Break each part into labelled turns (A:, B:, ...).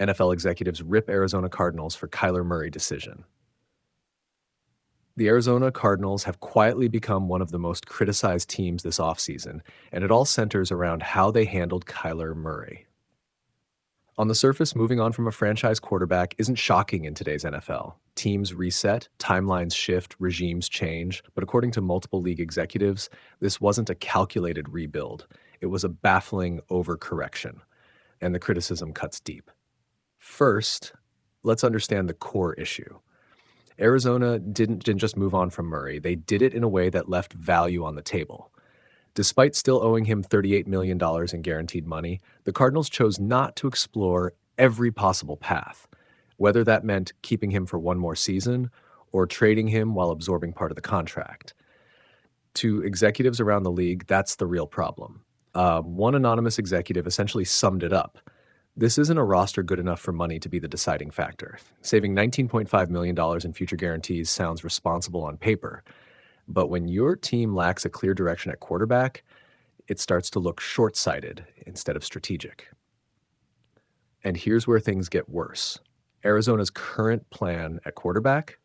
A: NFL executives rip Arizona Cardinals for Kyler Murray decision. The Arizona Cardinals have quietly become one of the most criticized teams this offseason, and it all centers around how they handled Kyler Murray. On the surface, moving on from a franchise quarterback isn't shocking in today's NFL. Teams reset, timelines shift, regimes change, but according to multiple league executives, this wasn't a calculated rebuild. It was a baffling overcorrection, and the criticism cuts deep. First, let's understand the core issue. Arizona didn't just move on from Murray. They did it in a way that left value on the table. Despite still owing him $38 million in guaranteed money, the Cardinals chose not to explore every possible path, whether that meant keeping him for one more season or trading him while absorbing part of the contract. To executives around the league, that's the real problem. One anonymous executive essentially summed it up. This isn't a roster good enough for money to be the deciding factor. Saving $19.5 million in future guarantees sounds responsible on paper. But when your team lacks a clear direction at quarterback, it starts to look short-sighted instead of strategic. And here's where things get worse. Arizona's current plan at quarterback?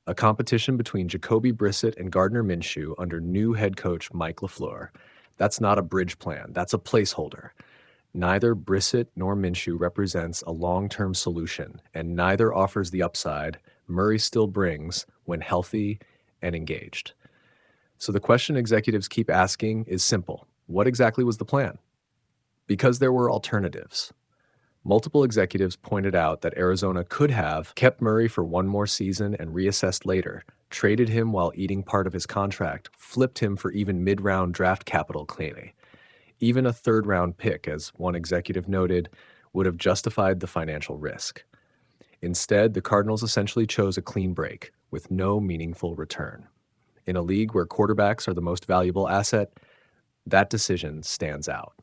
A: A competition between Jacoby Brissett and Gardner Minshew under new head coach Mike LaFleur. That's not a bridge plan. That's a placeholder. Neither Brissett nor Minshew represents a long-term solution, and neither offers the upside Murray still brings when healthy and engaged. So the question executives keep asking is simple. What exactly was the plan? Because there were alternatives. Multiple executives pointed out that Arizona could have kept Murray for one more season and reassessed later, traded him while eating part of his contract, flipped him for even mid-round draft capital clearly. Even a third-round pick, as one executive noted, would have justified the financial risk. Instead, the Cardinals essentially chose a clean break with no meaningful return. In a league where quarterbacks are the most valuable asset, that decision stands out.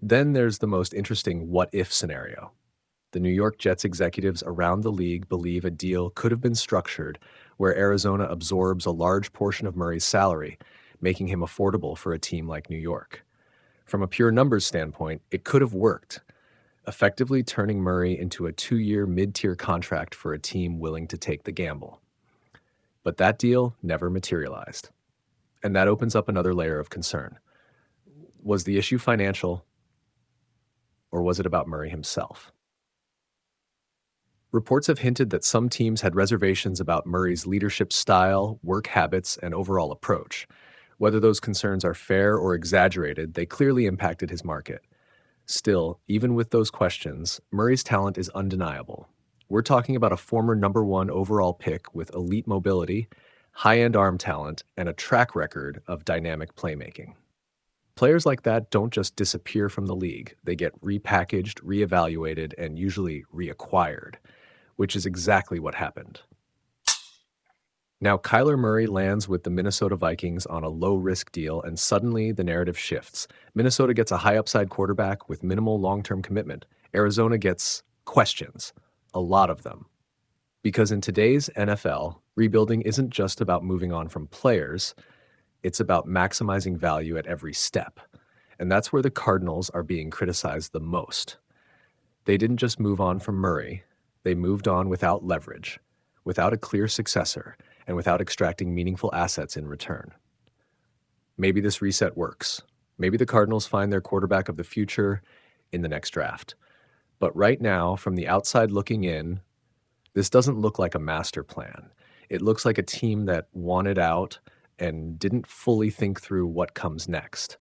A: Then there's the most interesting what-if scenario. The New York Jets executives around the league believe a deal could have been structured where Arizona absorbs a large portion of Murray's salary, making him affordable for a team like New York. From a pure numbers standpoint, it could have worked, effectively turning Murray into a 2-year mid-tier contract for a team willing to take the gamble. But that deal never materialized. And that opens up another layer of concern. Was the issue financial, or was it about Murray himself? Reports have hinted that some teams had reservations about Murray's leadership style, work habits, and overall approach. Whether those concerns are fair or exaggerated, they clearly impacted his market. Still, even with those questions, Murray's talent is undeniable. We're talking about a former number 1 overall pick with elite mobility, high-end arm talent, and a track record of dynamic playmaking. Players like that don't just disappear from the league. They get repackaged, reevaluated, and usually reacquired, which is exactly what happened. Now, Kyler Murray lands with the Minnesota Vikings on a low-risk deal, and suddenly the narrative shifts. Minnesota gets a high-upside quarterback with minimal long-term commitment. Arizona gets questions, a lot of them. Because in today's NFL, rebuilding isn't just about moving on from players, it's about maximizing value at every step. And that's where the Cardinals are being criticized the most. They didn't just move on from Murray, they moved on without leverage, without a clear successor, and without extracting meaningful assets in return. Maybe this reset works. Maybe the Cardinals find their quarterback of the future in the next draft. But right now, from the outside looking in, this doesn't look like a master plan. It looks like a team that wanted out and didn't fully think through what comes next.